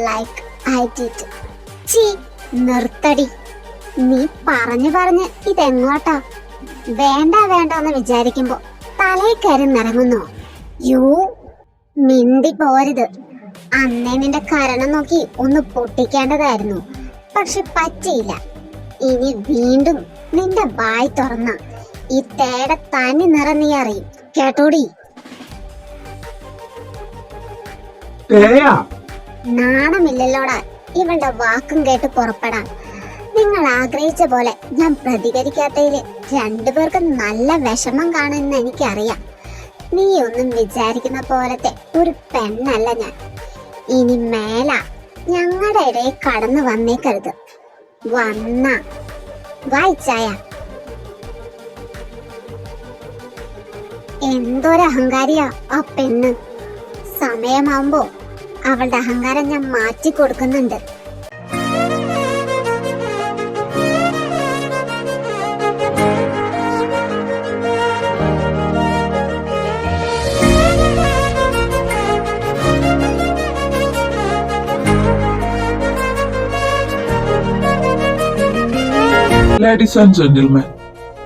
like I did. ചീ, നിർത്തടി. നീ പറഞ്ഞു പറഞ്ഞ് ഇതെങ്ങോട്ടാ? വേണ്ട വേണ്ടെന്ന് വിചാരിക്കുമ്പോ തലയിൽ കയറി നിറങ്ങുന്നോ? യു മിണ്ടി പോരുത്. അന്നേ നിന്റെ കരണം നോക്കി ഒന്ന് പൊട്ടിക്കേണ്ടതായിരുന്നു, പക്ഷെ പറ്റിയില്ല. ഇനി വീണ്ടും നിന്റെ വായി തുറന്ന ഈ തേട തനി നിറം നീ അറിയും, കേട്ടോടി. നാണമില്ലല്ലോടാ ഇവളുടെ വാക്കും കേട്ട് പുറപ്പെടാൻ. നിങ്ങൾ ആഗ്രഹിച്ച പോലെ ഞാൻ പ്രതികരിക്കാത്തതില് രണ്ടുപേർക്കും നല്ല വിഷമം കാണുമെന്ന് എനിക്കറിയാം. നീ ഒന്നും വിചാരിക്കുന്ന പോലത്തെ ഒരു പെണ്ണല്ല ഞാൻ. ഇനി മേല ഞങ്ങളുടെ ഇടയിൽ കടന്നു വന്നേക്കരുത്. വന്ന വായിച്ചായ. എന്തൊരഹങ്കാരിയാ ആ പെണ്ണ്. സമയമാകുമ്പോ അവളുടെ അഹങ്കാരം ഞാൻ മാറ്റി കൊടുക്കുന്നുണ്ട്. ലേഡീസ് ആൻഡ് ജെന്റിൽമാൻ,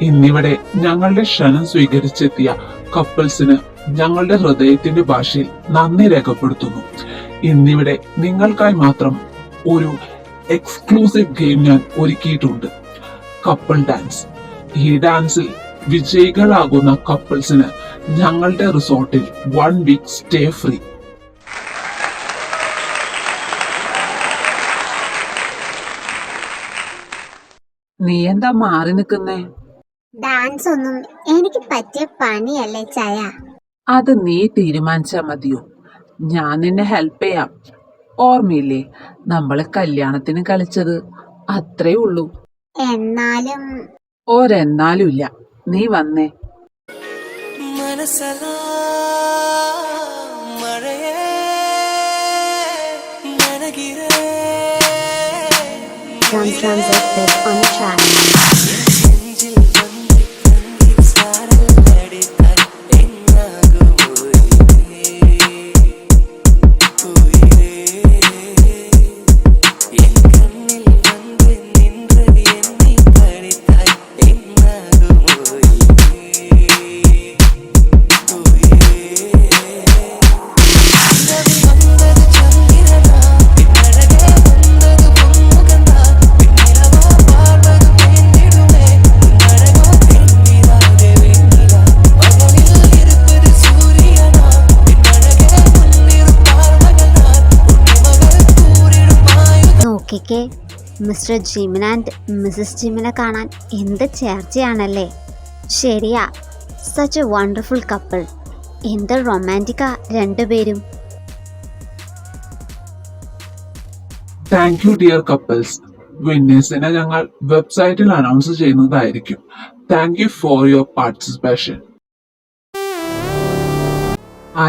ഇന്നിവിടെ ഞങ്ങളുടെ ക്ഷണം സ്വീകരിച്ചെത്തിയ കപ്പിൾസിന് ഞങ്ങളുടെ ഹൃദയത്തിന്റെ ഭാഷയിൽ നന്ദി രേഖപ്പെടുത്തുന്നു. ഇന്നിവിടെ നിങ്ങൾക്കായി മാത്രം ഒരു എക്സ്ക്ലൂസീവ് ഗെയിം ഞാൻ ഒരുക്കിയിട്ടുണ്ട്. Couple dance. ഈ ഡാൻസിൽ വിജയികളാകുന്ന കപ്പിൾസിന് ഞങ്ങളുടെ റിസോർട്ടിൽ 1 വീക്ക് സ്റ്റേ ഫ്രീ. നീ എന്താ മാറി നിൽക്കുന്നേ? ഡാൻസ് ഒന്നും എനിക്ക് പറ്റിയ പണിയല്ലേ ചായ. അത് നീ തീരുമാനിച്ചാ മതിയോ? ഞാൻ നിന്നെ ഹെൽപ്പ് ചെയ്യാം. ഓർമ്മയില്ലേ നമ്മള് കല്യാണത്തിന് കളിച്ചത്? അത്രേ ഉള്ളൂ. എന്നാലും ഒരെന്നാലും ഇല്ല. നീ വന്നേ. മനസ്സലാ മഴയേ നനകിരേ drums on the track. നെഞ്ചിൽ വന്ന് കണ്ണിൽ സാരലടിത്താൽ എന്നാകുമോ ഉയിരേ എൻ കണ്ണിൽ വന്ന് നിന്നത് എന്നെ പഠിത്താൽ എന്നാകുമോ നോക്കിക്കേ, മിസ്റ്റർ ജിമിൻ ആൻഡ് മിസ്സസ് ജിമിനെ കാണാൻ എന്ത് ചേർച്ചയാണല്ലേ. ശരിയാ, സച്ച് എ വണ്ടർഫുൾ കപ്പിൾ. എന്ത് റൊമാൻറ്റിക്കാ രണ്ടുപേരും. Thank you dear couples. വിന്നേഴ്സിനെ ഞങ്ങൾ വെബ്സൈറ്റിൽ അനൗൺസ് ചെയ്യുന്നതായിരിക്കും. Thank you for your participation.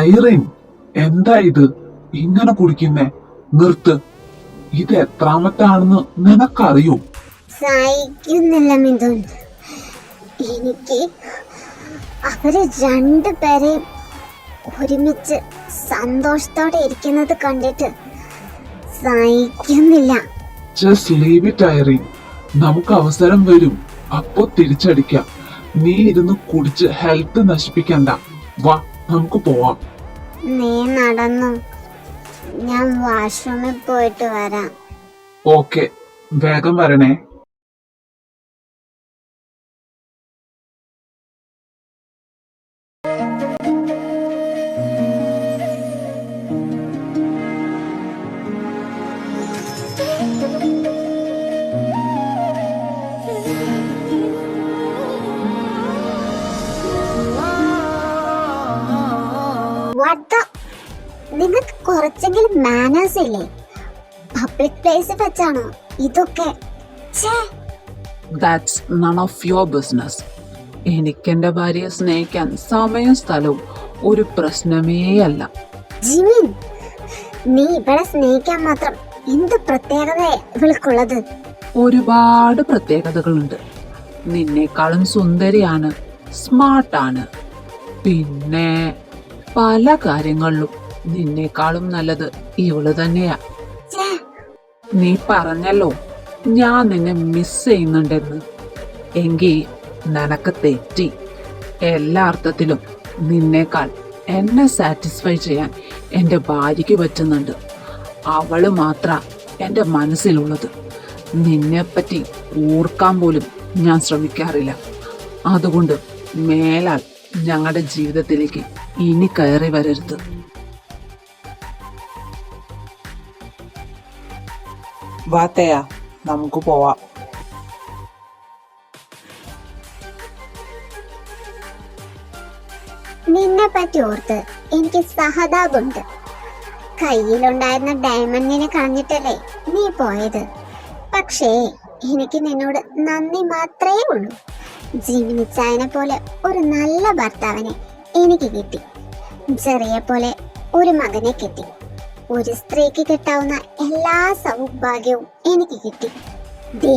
Irene, എന്താ ഇത് ഇങ്ങനെ കുടിക്കുന്നേ? നിർത്ത്. ഇത് എത്രാമത്താണെന്ന് നിനക്കറിയോ? സഹിക്കുന്നില്ല മിഥുൻ. എനിക്ക് അവര് രണ്ടുപേരെയും ഒരുമിച്ച് സന്തോഷത്തോടെ ഇരിക്കുന്നത് കണ്ടിട്ട് സഹിക്കുന്നില്ല. Just leave it Irene. നമുക്ക് അവസരം വരും, അപ്പോ തിരിച്ചടിക്കാം. നീ ഇരുന്ന് കുടിച്ച് ഹെൽത്ത് നശിപ്പിക്കണ്ട. വാ, നമുക്ക് പോവാം. നീ നടന്നു, ഞാൻ വാഷ്റൂമിൽ പോയിട്ട് വരാം. ഓക്കെ, വേഗം വരണേ. നിങ്ങൾക്ക് കുറച്ചെങ്കിലും മാനേഴ്സ് ഇല്ലേ? പബ്ലിക് പ്ലേസിൽ വെച്ചാണോ ഇതൊക്കെ? That's none of your business. എനിക്കെന്റെ ഭാര്യയെ സ്നേഹിക്കാൻ സമയവും സ്ഥലവും ഒരു പ്രശ്നമേ അല്ല. ജിമിൻ, നീ ഇവിടെ സ്നേഹിക്കാൻ മാത്രം എന്ത് പ്രത്യേകത ഇവൾക്കുള്ളത്? ഒരുപാട് പ്രത്യേകതകളുണ്ട്. നിന്നേക്കാളും സുന്ദരിയാണ്, സ്മാർട്ടാണ്. പിന്നെ പല കാര്യങ്ങളിലും നിന്നേക്കാളും നല്ലത് ഇവള് തന്നെയാ. നീ പറഞ്ഞല്ലോ ഞാൻ നിന്നെ മിസ് ചെയ്യുന്നുണ്ടെന്ന്. എങ്കിൽ നിനക്ക് തെറ്റി. എല്ലാ അർത്ഥത്തിലും നിന്നേക്കാൾ എന്നെ സാറ്റിസ്ഫൈ ചെയ്യാൻ എൻ്റെ ഭാര്യയ്ക്ക് പറ്റുന്നുണ്ട്. അവള് മാത്ര എൻ്റെ മനസ്സിലുള്ളത്. നിന്നെപ്പറ്റി ഓർക്കാൻ പോലും ഞാൻ ശ്രമിക്കാറില്ല. അതുകൊണ്ട് മേലാൽ ഞങ്ങളുടെ ജീവിതത്തിലേക്ക് ഇനി കയറി വരരുത്. വാത്തയാ, നമുക്ക് പോവാം. നിന്നെ പറ്റി ഓർത്ത് എനിക്ക് സഹതാപുണ്ട്. കയ്യിലുണ്ടായിരുന്ന ഡയമണ്ടിനെ കളഞ്ഞിട്ടല്ലേ നീ പോയത്. പക്ഷേ എനിക്ക് നിന്നോട് നന്ദി മാത്രമേ ഉള്ളൂ. ജിമിനിച്ചായനെ പോലെ ഒരു നല്ല ഭർത്താവിനെ എനിക്ക് കിട്ടി. ചെറിയ പോലെ ഒരു മകനെ കിട്ടി. ഒരു സ്ത്രീക്ക് കിട്ടാവുന്ന എല്ലാ സൗഭാഗ്യവും എനിക്ക് കിട്ടി. ദേ,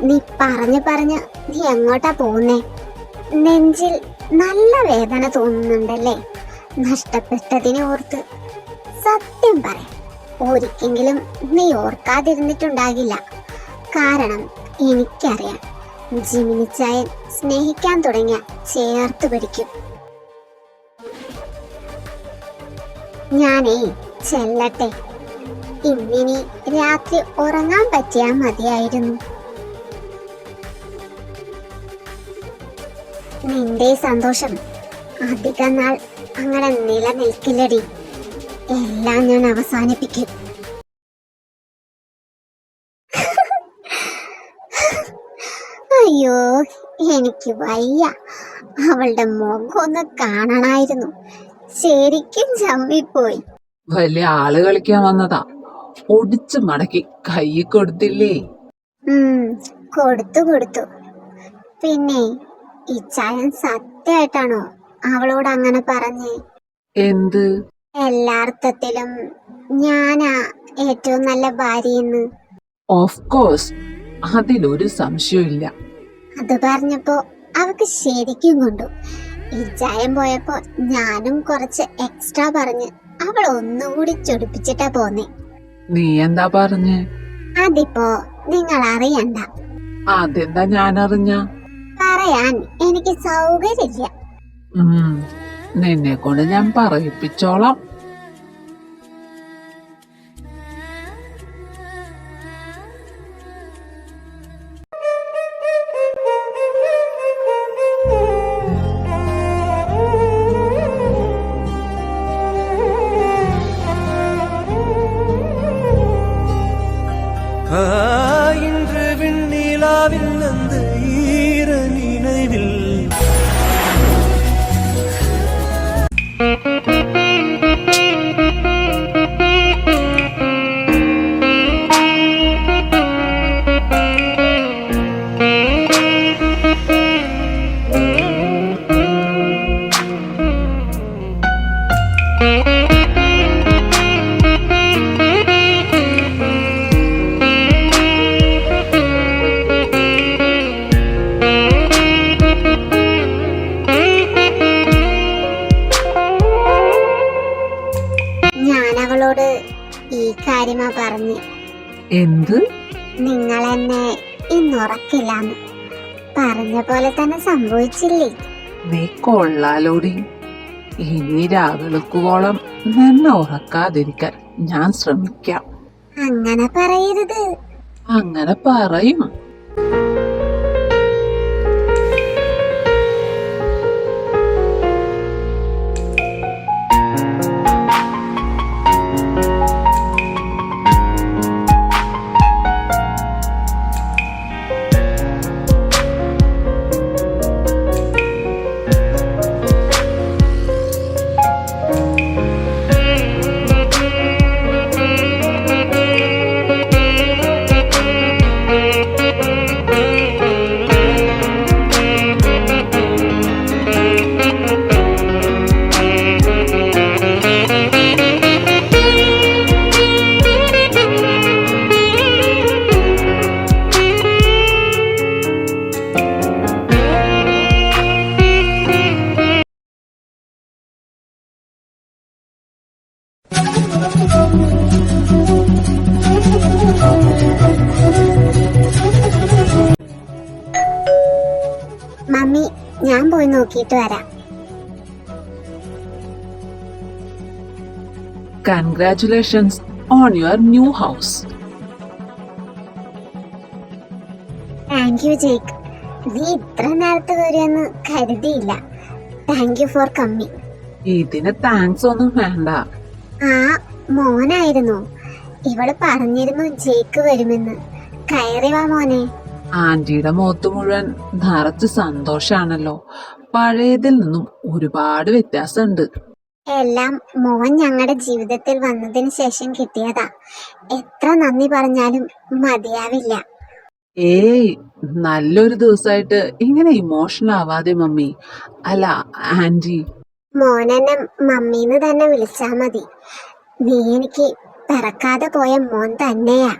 നീ പറഞ്ഞ് നീ എങ്ങോട്ടാ പോകുന്നേ? നെഞ്ചിൽ നല്ല വേദന തോന്നുന്നുണ്ടല്ലേ? നഷ്ടപ്പെട്ടതിനെ ഓർത്ത്. സത്യം പറ, ഒരിക്കെങ്കിലും നീ ഓർക്കാതിരുന്നിട്ടുണ്ടാകില്ല. കാരണം എനിക്കറിയാം, ജിമിനിച്ചായൻ സ്നേഹിക്കാൻ തുടങ്ങിയ ചേർത്ത് പിടിക്കും. ഞാനേ ചെല്ലട്ടെ. ഇന്നിനി രാത്രി ഉറങ്ങാൻ പറ്റിയാ മതിയായിരുന്നു. നിന്റെ ഈ സന്തോഷം അധികം നാൾ അങ്ങനെ നിലനിൽക്കില്ലടി. എല്ലാം ഞാൻ അവസാനിപ്പിക്കും. അയ്യോ, എനിക്ക് വയ്യ. അവളുടെ മുഖം ഒന്ന് കാണണമായിരുന്നു. ശരിക്കും ചമ്മിപ്പോയി. വലിയ ആള് കളിക്കാൻ വന്നതാ, ഒടിച്ചു മടക്കി കൈ കൊടുത്തില്ലേ? കൊടുത്തു. പിന്നെ ഈ ചായൻ സത്യമായിട്ടാണോ അവളോട് അങ്ങനെ പറഞ്ഞേ? എന്ത്? എല്ലാർത്ഥത്തിലും ഞാനാ ഏറ്റവും നല്ല ഭാര്യയെന്ന്. ഓഫ് കോഴ്സ്, അതിലൊരു സംശയമില്ല. അത് പറഞ്ഞപ്പോ അവക്ക് ശരിക്കും കൊണ്ടു. ഈ ചായം പോയപ്പോ ഞാനും കുറച്ച് എക്സ്ട്രാ പറഞ്ഞ് അവൾ ഒന്നുകൂടി ചൊടിപ്പിച്ചിട്ടാ പോന്നെ. നീ എന്താ പറഞ്ഞേ? അതിപ്പോ നിങ്ങൾ അറിയണ്ട. അതെന്താ ഞാനറിഞ്ഞ? പറയാൻ എനിക്ക് സൗകര്യമില്ല. നിന്നെ കൊണ്ട് ഞാൻ പറയിപ്പിച്ചോളാം. இன்று விண்ணிலாவில் அந்த ஈர நினைவில் ഞാൻ അവളോട് ഈ കാര്യമാ പറഞ്ഞ്. എന്ത്? നിങ്ങൾ എന്നെ ഇന്നുറക്കില്ലാന്ന് പറഞ്ഞ പോലെ തന്നെ സംഭവിച്ചില്ലേ? നീ കൊള്ളാലോടി. ഇനി രാവിളക്കുവോളം നിന്നെ ഉറക്കാതിരിക്കാൻ ഞാൻ ശ്രമിക്കാം. അങ്ങനെ പറയരുത്. അങ്ങനെ പറയും. മമ്മി, ഞാൻ പോയി നോക്കിയിട്ട് വരാം. Congratulations on your new house. Thank you Jake. നീ ഇത്ര നേരത്തെ വരുമെന്ന് കരുതിയില്ല. Thank you for coming. ഇതിന് താങ്ക്സ് ഒന്നും വേണ്ട. ആ മോനായിരുന്നു. ഇവള് പറഞ്ഞിരുന്നു ജേക്ക് വരുമെന്ന്. കയറി വാ മോനെ. ആന്റിയുടെ മുഖത്ത് മുഴുവൻ നിറച്ച് സന്തോഷാണല്ലോ. പഴയതിൽ നിന്നും ഒരുപാട് വ്യത്യാസമുണ്ട്. എല്ലാം മോൻ ഞങ്ങളുടെ ജീവിതത്തിൽ വന്നതിന് ശേഷം കിട്ടിയതാ. എത്ര നന്ദി പറഞ്ഞാലും മതിയാവില്ല. ഏയ്, നല്ലൊരു ദിവസമായിട്ട് ഇങ്ങനെ ഇമോഷണൽ ആവാതെ മമ്മി. അല്ല ആന്റി. മോനെന്നെ മമ്മീന്ന് തന്നെ വിളിച്ചാ മതി. നീ എനിക്ക് പിറക്കാതെ പോയ മോൻ തന്നെയാ.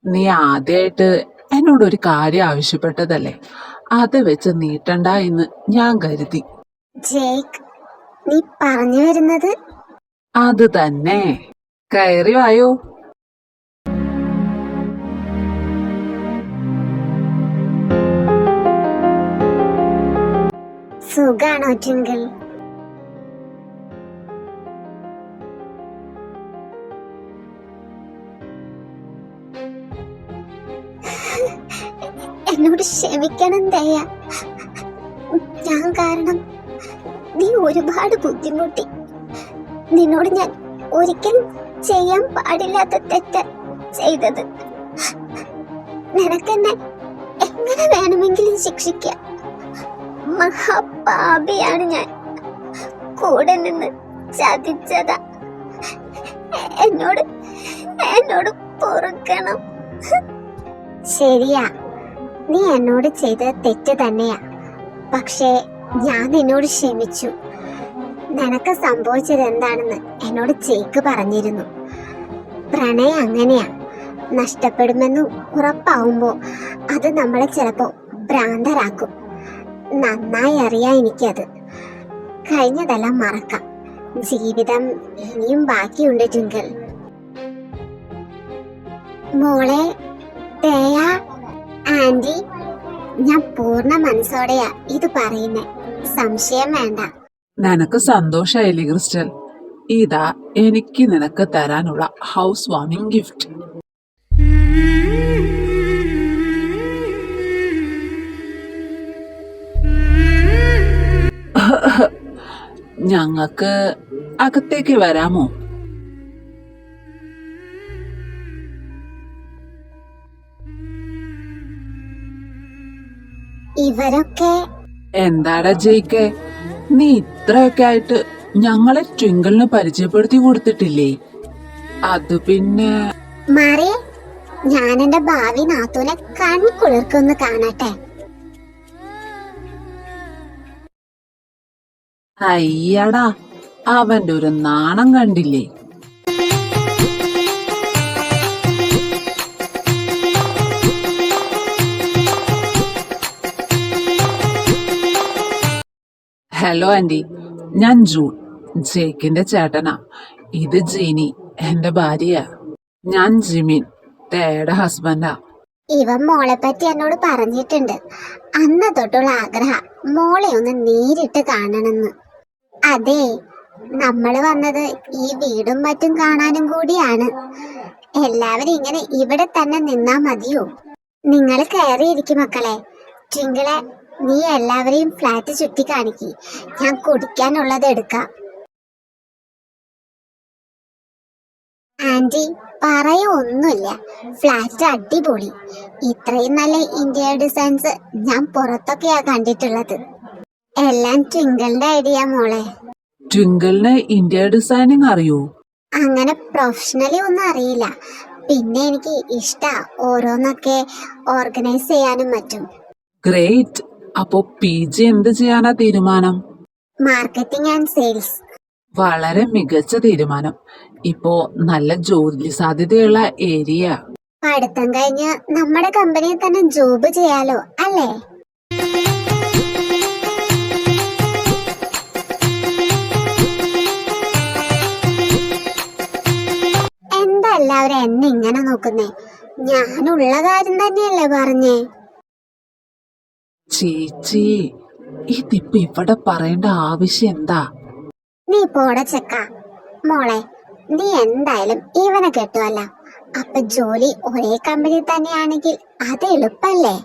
നീ ആദ്യമായിട്ട് എന്നോടൊരു കാര്യം ആവശ്യപ്പെട്ടതല്ലേ, അത് വെച്ച് നീട്ടണ്ട എന്ന് ഞാൻ കരുതി. ജേക്ക്, നീ പറഞ്ഞു വരുന്നത്? അത് തന്നെ. കയറി വായോ. സുഖാണോ ട്വിങ്കിൾ? എന്നോട് ക്ഷമിക്കണം ദയ. ഞാൻ കാരണം നീ ഒരുപാട് ബുദ്ധിമുട്ടി. നിന്നോട് ഞാൻ ഒരിക്കലും ചെയ്യാൻ പാടില്ലാത്ത തെറ്റ് ചെയ്തത്. നിനക്കെന്നെ എങ്ങനെ വേണമെങ്കിലും ശിക്ഷിക്കാം. മഹാപാപിയാണ് ഞാൻ. കൂടെ നിന്ന് ചതിച്ചതാ. എന്നോട് പൊറുക്കണം. ശരിയാ, നീ എന്നോട് ചെയ്തത് തെറ്റ് തന്നെയാ. പക്ഷേ ഞാൻ നിന്നോട് ക്ഷമിച്ചു. നിനക്ക് സംഭവിച്ചത് എന്താണെന്ന് എന്നോട് ചേക്ക് പറഞ്ഞിരുന്നു. പ്രണയം അങ്ങനെയാ. നഷ്ടപ്പെടുമെന്ന് ഉറപ്പാവുമ്പോ അത് നമ്മളെ ചിലപ്പോ ഭ്രാന്തരാക്കും. നന്നായി അറിയാം എനിക്കത്. കഴിഞ്ഞതെല്ലാം മറക്കാം. ജീവിതം ഇനിയും ബാക്കിയുണ്ട് ട്വിങ്കിൾ. മോളെ ദയ, ആന്റി, ഞാൻ പൂർണ്ണ മനസ്സോടെയാ ഇത് പറയുന്നേ. സംശയം വേണ്ട. നിനക്ക് സന്തോഷായില്ലേ ക്രിസ്റ്റൽ? ഇതാ എനിക്ക് നിനക്ക് തരാനുള്ള ഹൗസ് വാമിംഗ് ഗിഫ്റ്റ്. ഞങ്ങൾക്ക് അകത്തേക്ക് വരാമോ? ഇവരൊക്കെ എന്താടാ ജയിക്കെ, നീ ഇത്രയൊക്കെ ആയിട്ട് ഞങ്ങളെ ട്വിങ്കിളിന് പരിചയപ്പെടുത്തി കൊടുത്തിട്ടില്ലേ? അത് പിന്നെ മാറിയ ഞാൻ എന്റെ ഭാവി നാത്തൂനെ കൺകുളിർക്കൊന്ന് കാണട്ടെ. അയ്യടാ, അവന്റെ ഒരു നാണം കണ്ടില്ലേ? ഹലോ ആന്റി, ഞാൻ ജൂൺ, ജേക്കിന്റെ ചേട്ടനാ. ഇത് ജീനി, എന്റെ ഭാര്യയാ. ഞാൻ ജിമിൻ, തേയുടെ ഹസ്ബൻഡാ. ഇവൻ മോളെ പറ്റി എന്നോട് പറഞ്ഞിട്ടുണ്ട്. അന്ന് തൊട്ടുള്ള ആഗ്രഹം മോളെ ഒന്ന് നേരിട്ട് കാണണമെന്ന്. അതെ, നമ്മള് വന്നത് ഈ വീടും മറ്റും കാണാനും കൂടിയാണ്. എല്ലാവരും ഇങ്ങനെ ഇവിടെ തന്നെ നിന്നാ മതിയോ? നിങ്ങൾ കയറിയിരിക്കും മക്കളെ. ട്വിങ്കിളെ, നീ എല്ലാവരെയും ഫ്ലാറ്റ് ചുറ്റി കാണിക്കി. ഞാൻ കുടിക്കാനുള്ളത് എടുക്കാം. ആന്റി, പറയൊന്നുമില്ല. ഫ്ലാറ്റ് അടിപൊളി. ഇത്രയും നല്ല ഇന്റീരിയർ ഡിസൈൻസ് ഞാൻ പുറത്തൊക്കെയാ കണ്ടിട്ടുള്ളത്. എല്ലാം ട്വിങ്കിളിന്റെ ഐഡിയ മോളെ. ട്വിങ്കിളിന് ഇന്റീരിയർ ഡിസൈനിങ് അറിയോ? അങ്ങനെ പ്രൊഫഷണലി ഒന്നും അറിയില്ല. പിന്നെ എനിക്ക് ഇഷ്ടാ ഓരോന്നൊക്കെ ഓർഗനൈസ് ചെയ്യാനും മറ്റും. ഗ്രേറ്റ്. അപ്പോ PG എന്ത് ചെയ്യാനാ തീരുമാനം? Marketing and sales. വളരെ മികച്ച തീരുമാനം. ഇപ്പോ നല്ല ജോലി സാധ്യതയുള്ള ഏരിയ. പഠിത്തം കഴിഞ്ഞ് നമ്മുടെ കമ്പനിയിൽ തന്നെ ജോബ് ചെയ്യാലോ അല്ലേ? എന്താ എല്ലാവരും എന്നെ ഇങ്ങനെ നോക്കുന്നേ? ഞാനുള്ള കാര്യം തന്നെയല്ലേ പറഞ്ഞേ? ചേച്ചി, ഇതിപ്പോ ഇവിടെ പറയേണ്ട ആവശ്യം എന്താ? നീ പോട ചെക്ക. മോളെ, നീ എന്തായാലും ഇവനെ കെട്ടുമല്ല. അപ്പൊ ജോലി ഒരേ കമ്പനി തന്നെയാണെങ്കിൽ അത് എളുപ്പല്ലേ?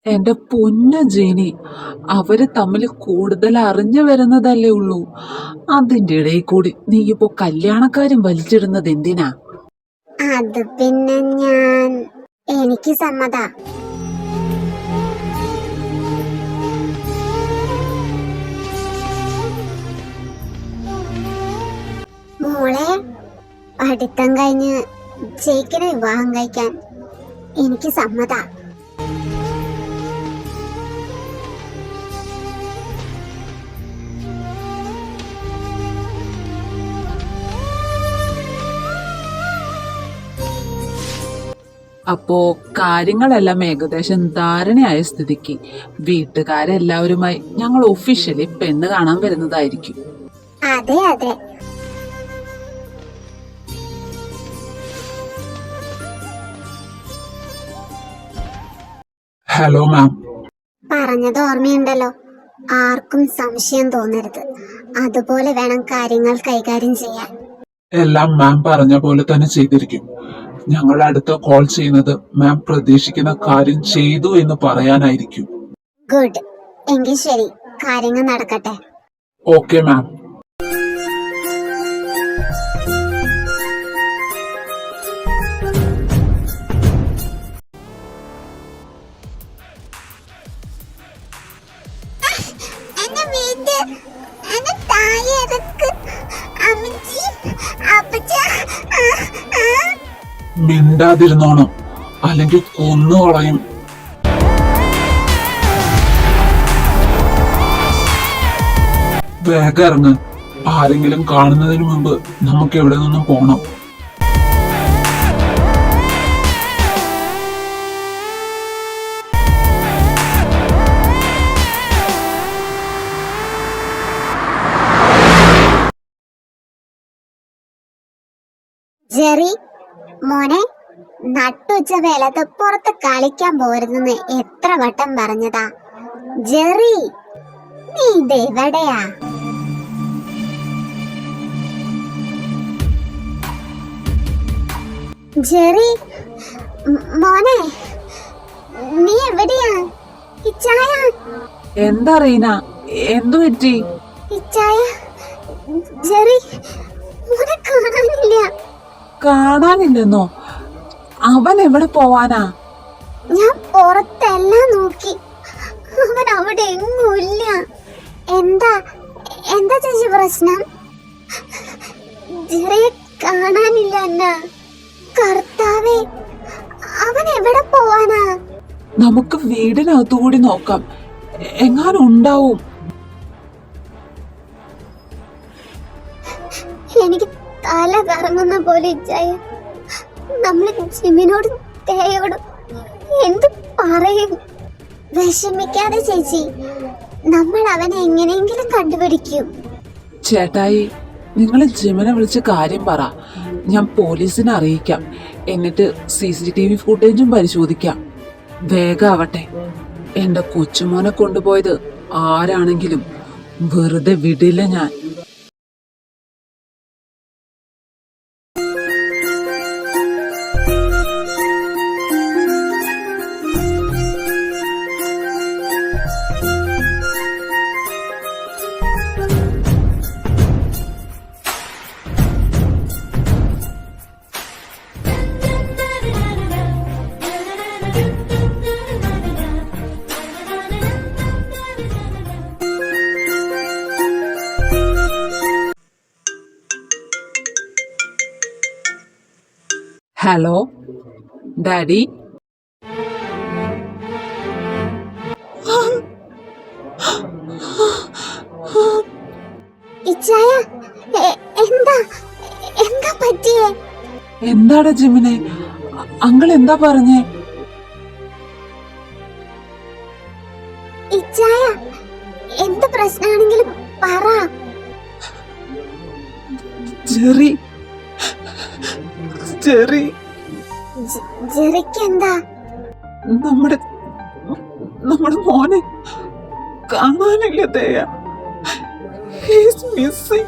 എന്റെ പൊന്നു ജീനി, അവര് തമ്മിൽ കൂടുതൽ അറിഞ്ഞു വരുന്നതല്ലേ ഉള്ളൂ. അതിന്റെ ഇടയിൽ കൂടി നീ ഇപ്പോ കല്യാണക്കാരും വലിച്ചിടുന്നത് എന്തിനാ? അത് പിന്നെ എനിക്ക് സമ്മതാ. മോളെ, പഠിത്തം കഴിഞ്ഞ് ജയിക്കിനെ വിവാഹം കഴിക്കാൻ എനിക്ക് സമ്മതാ. അപ്പോ കാര്യങ്ങളെല്ലാം ഏകദേശം ധാരണയായ സ്ഥിതിക്ക് വീട്ടുകാരെല്ലാവരുമായി ഞങ്ങൾ ഒഫീഷ്യലി പെണ്ണ് കാണാൻ വരുന്നതായിരിക്കും. അതെ അതെ. Hello ma'am. പറഞ്ഞത് ഓർമ്മയുണ്ടല്ലോ. ആർക്കും സംശയം തോന്നരുത്. അതുപോലെ വേണം കാര്യങ്ങൾ കൈകാര്യം ചെയ്യാൻ. എല്ലാം മാം പറഞ്ഞ പോലെ തന്നെ ചെയ്തിരിക്കും. ഞങ്ങൾ അടുത്ത കോൾ ചെയ്യുന്നത് മാം പ്രതീക്ഷിക്കുന്ന കാര്യം ചെയ്തു എന്ന് പറയാനായിരിക്കും. ഗുഡ്. എങ്കിൽ ശരി, കാര്യങ്ങൾ നടക്കട്ടെ. Okay ma'am. എന്നെ വീട് എന്നെ താഴെ ഇറക്ക് അമ്മച്ചി അപ്പച്ച. മിണ്ടാതിരുന്നോണം, അല്ലെങ്കിൽ കൊന്നുകളയും. വേഗം ഇറങ്ങ്. ആരെങ്കിലും കാണുന്നതിന് മുമ്പ് നമുക്ക് എവിടെ നിന്നും പോണം. ജെറി മോനെ, നട്ടുച്ച വേലത്ത് പുറത്ത് കളിക്കാൻ പോരുന്നെന്ന് എത്ര വട്ടം പറഞ്ഞതാ. ജെറി നീ ഇതെവിടെയാ? ജെറി മോനെ, നീ എവിടെയാ? ഇച്ചായ, എന്താ റീന, എന്തു പറ്റി? ഇച്ചായ, ജെറി മോനെ കാണാനില്ല. കാണാനില്ലെന്നോ? അവൻ എവിടെ പോവാനാ? ഞാൻ പുറത്തെല്ലാം നോക്കി, അവൻ അവിടെ എങ്ങുമില്ല. എന്താ എന്താ ചേച്ചി പ്രശ്നം? ജെറിയെ കാണാനില്ല. എന്നാ കർത്താവേ, അവൻ എവിടെ പോവാനാ? നമുക്ക് വീടിനകത്തുകൂടി നോക്കാം, എങ്ങാനും ഉണ്ടാവും. എനിക്ക് തല കറങ്ങുന്ന പോലെ ഇച്ചായ. നമ്മൾ ജിമിനോടും തേയോടും എന്ത് പറയും? വിഷമിക്കാതെ ചേച്ചി, നമ്മൾ അവനെ എങ്ങനെയെങ്കിലും കണ്ടുപിടിക്കും. ചേട്ടായി, നിങ്ങൾ ജിമിനെ വിളിച്ച് കാര്യം പറ. ഞാൻ പോലീസിനെ അറിയിക്കാം. എന്നിട്ട് CCTV ഫുട്ടേജും പരിശോധിക്കാം. വേഗം ആവട്ടെ. എന്റെ കൊച്ചുമോനെ കൊണ്ടുപോയത് ആരാണെങ്കിലും വെറുതെ വിടില്ല ഞാൻ. Hello daddy. ഇച്ചായ, എന്താ എന്താ പറ്റിയേ? എന്താടാ ജിമിനെ, അങ്കിൾ എന്താ പറഞ്ഞേ? ഇച്ചായ, എന്ത് പ്രശ്നമാണെങ്കിലും പറ. ജെറി, ജെറി, ജെറിക്ക് എന്താ? നമ്മുടെ മോനെ കാണാനില്ല. He's missing.